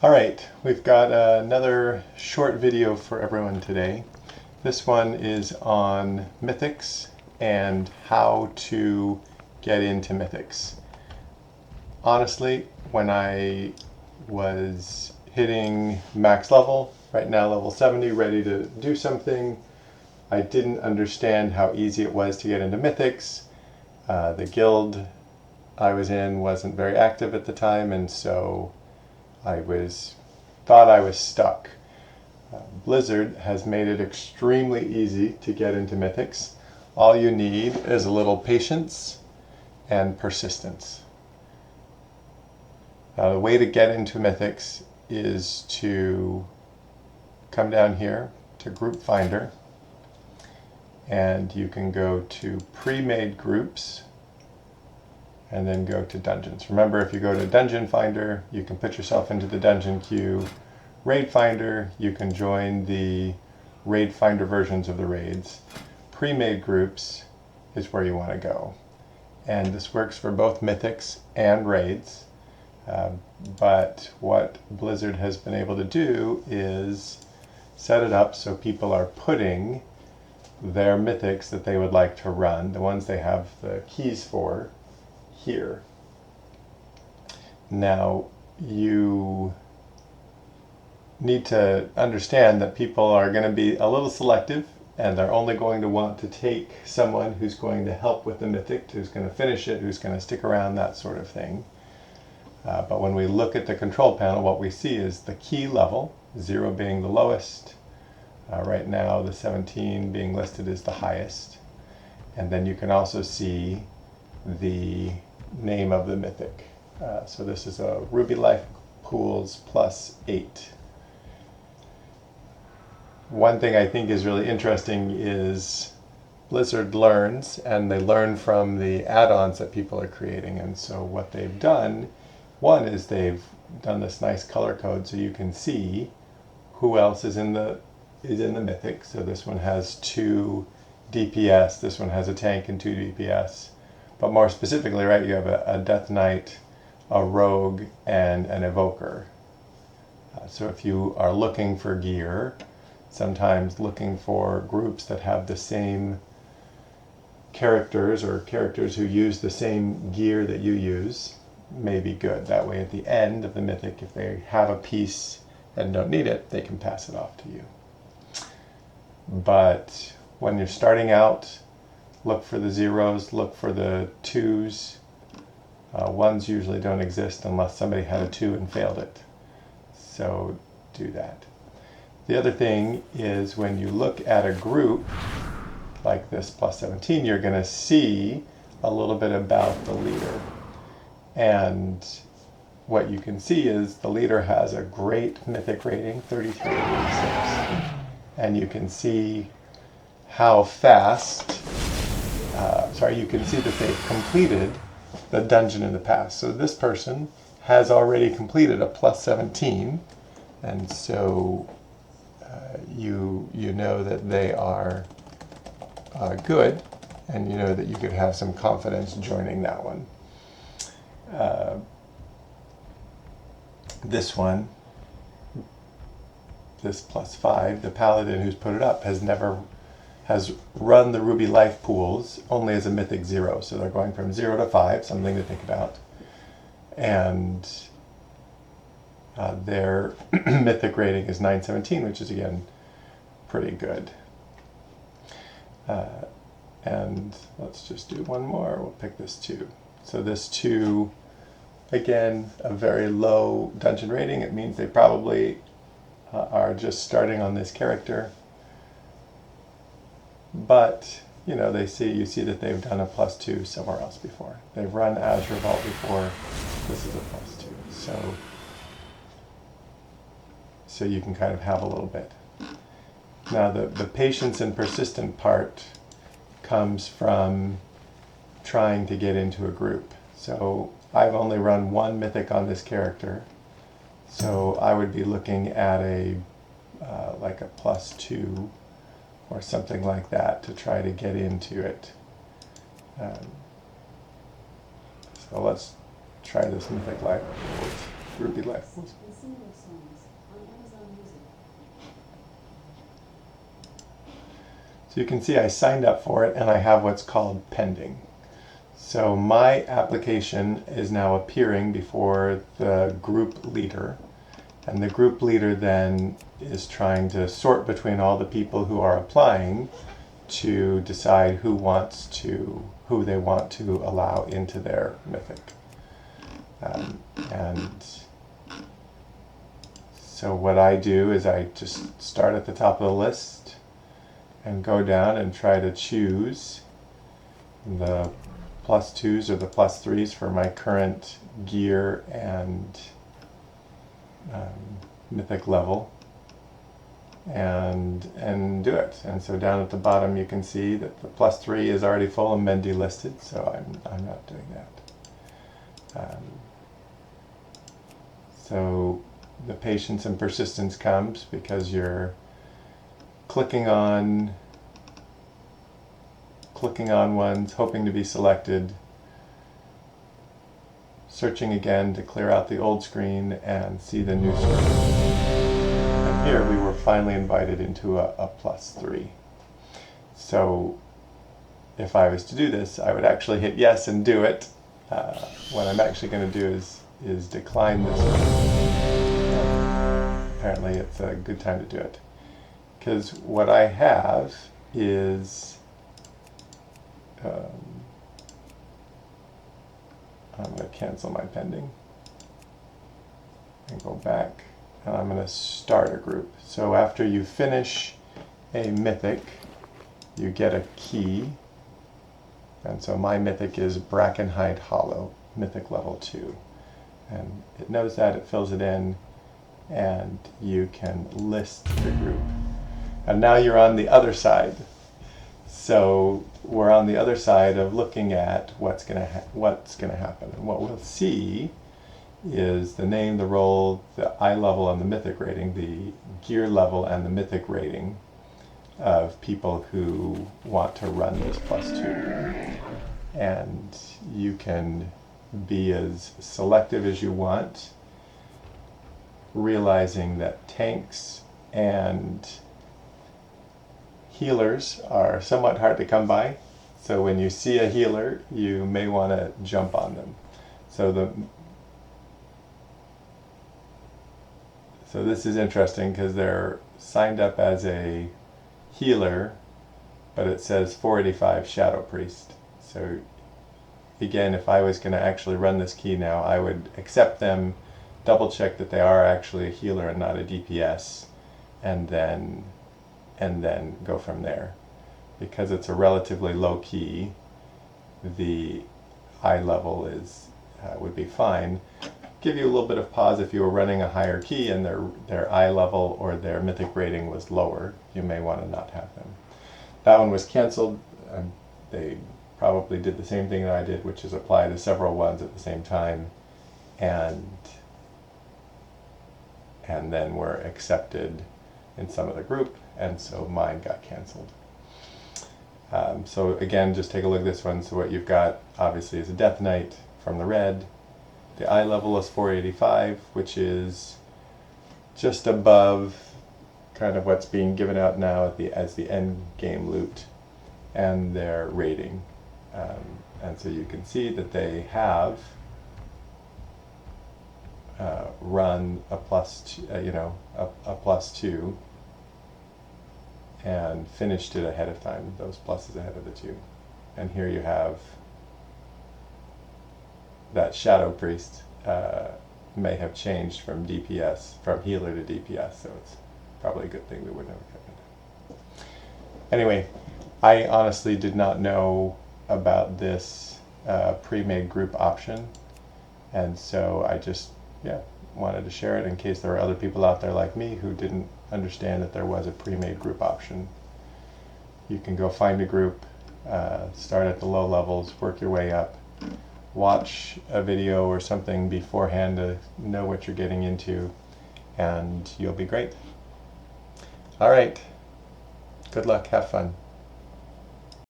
Alright, we've got another short video for everyone today. This one is on Mythics and how to get into Mythics. Honestly, when I was hitting max level, right now level 70, ready to do something, I didn't understand how easy it was to get into Mythics. The guild I was in wasn't very active at the time, and so thought I was stuck. Blizzard has made it extremely easy to get into Mythics. All you need is a little patience and persistence. The way to get into Mythics is to come down here to Group Finder, and you can go to Pre-Made Groups and then go to Dungeons. Remember, if you go to Dungeon Finder, you can put yourself into the dungeon queue. Raid Finder, you can join the Raid Finder versions of the raids. Pre-made groups is where you want to go. And this works for both Mythics and raids. But what Blizzard has been able to do is set it up so people are putting their Mythics that they would like to run, the ones they have the keys for, here. Now, you need to understand that people are going to be a little selective, and they're only going to want to take someone who's going to help with the Mythic, who's going to finish it, who's going to stick around, that sort of thing. But when we look at the control panel, what we see is the key level, 0 being the lowest. Right now, the 17 being listed as the highest. And then you can also see the name of the Mythic. So this is a Ruby Life Pools +8. One thing I think is really interesting is Blizzard learns, and they learn from the add-ons that people are creating. And so what they've done, one is they've done this nice color code so you can see who else is in the Mythic. So this one has 2 DPS, this one has a tank and 2 DPS. But more specifically, right, you have a Death Knight, a Rogue, and an Evoker. So if you are looking for gear, sometimes looking for groups that have the same characters or characters who use the same gear that you use may be good. That way at the end of the Mythic, if they have a piece and don't need it, they can pass it off to you. But when you're starting out, look for the 0s, look for the 2s. 1s usually don't exist unless somebody had a 2 and failed it. So do that. The other thing is when you look at a group like this +17, you're going to see a little bit about the leader. And what you can see is the leader has a great Mythic rating, 3386. And you can see how fast, you can see that they've completed the dungeon in the past. So this person has already completed a +17, and so you know that they are good, and you know that you could have some confidence joining that one. This one, this +5, the paladin who's put it up has run the Ruby Life Pools only as a Mythic 0. So they're going from 0 to 5, something to think about. And their Mythic rating is 917, which is, again, pretty good. And let's just do one more. We'll pick this 2. So this 2, again, a very low dungeon rating. It means they probably are just starting on this character. But, you know, you see that they've done a +2 somewhere else before. They've run Azure Vault before. This is a +2. So you can kind of have a little bit. Now, the patience and persistent part comes from trying to get into a group. So I've only run 1 Mythic on this character. So I would be looking at like a +2 or something like that to try to get into it. So let's try this Mythic Life Ruby levels. So you can see I signed up for it and I have what's called pending. So my application is now appearing before the group leader, and the group leader then is trying to sort between all the people who are applying to decide who they want to allow into their Mythic. And so what I do is I just start at the top of the list and go down and try to choose the +2s or the +3s for my current gear and Mythic level, and do it. And so down at the bottom you can see that the +3 is already full and been delisted, so I'm not doing that. So the patience and persistence comes because you're clicking on ones, hoping to be selected, searching again to clear out the old screen and see the new screen. And here we were finally invited into a +3. So if I was to do this, I would actually hit yes and do it. What I'm actually going to do is decline this one. Apparently it's a good time to do it, because what I have is I'm going to cancel my pending and go back, and I'm going to start a group. So after you finish a Mythic, you get a key, and so my Mythic is Brackenhide Hollow, Mythic level 2. And it knows that, it fills it in, and you can list the group. And now you're on the other side. So we're on the other side of looking at what's going to happen. And what we'll see is the name, the role, the eye level and the Mythic rating, the gear level and the Mythic rating of people who want to run this +2. And you can be as selective as you want, realizing that tanks and healers are somewhat hard to come by. So when you see a healer, you may want to jump on them. So this is interesting because they're signed up as a healer, but it says 485 Shadow Priest. So again, if I was going to actually run this key now, I would accept them, double check that they are actually a healer and not a DPS, and then go from there. Because it's a relatively low key, the eye level would be fine. Give you a little bit of pause if you were running a higher key and their eye level or their Mythic rating was lower. You may want to not have them. That one was canceled. They probably did the same thing that I did, which is apply to several ones at the same time, and then were accepted in some of the group, and so mine got canceled. So again, just take a look at this one. So what you've got obviously is a Death Knight from the red. The eye level is 485, which is just above kind of what's being given out now as the end game loot, and their rating. And so you can see that they have run a +2, and finished it ahead of time, those pluses ahead of the 2. And here you have that Shadow Priest may have changed from DPS, from healer to DPS, so it's probably a good thing we wouldn't have kept it. Anyway, I honestly did not know about this pre-made group option, and so I just wanted to share it in case there were other people out there like me who didn't understand that there was a pre-made group option. You can go find a group, start at the low levels, work your way up, watch a video or something beforehand to know what you're getting into, and you'll be great. All right, good luck, have fun.